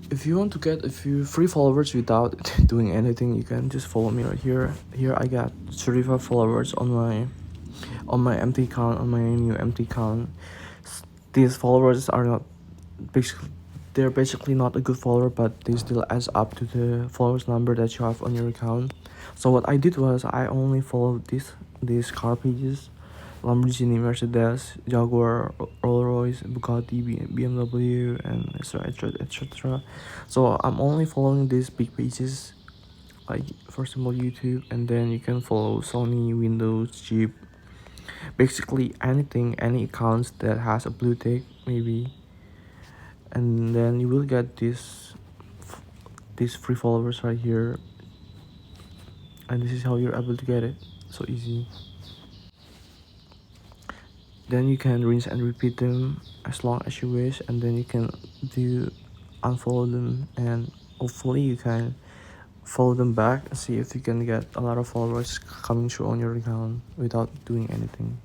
If you want to get a few free followers without doing anything, you can just follow me right here. Here I got 35 followers on my empty account, on my new empty account. These followers are not basically, they're basically not a good follower, but they still adds up to the followers number that you have on your account. So what I did was I only followed these car pages: Lamborghini, Mercedes, Jaguar, Rolls-Royce, Bugatti, BMW, and etc, etc, etc. So I'm only following these big pages, like for example YouTube, and then you can follow Sony, Windows, Jeep, basically anything, any accounts that has a blue tick maybe, and then you will get these free followers right here, and this is how you're able to get it. So easy. Then you can rinse and repeat them as long as you wish, and then you can do unfollow them, and hopefully you can follow them back and see if you can get a lot of followers coming through on your account without doing anything.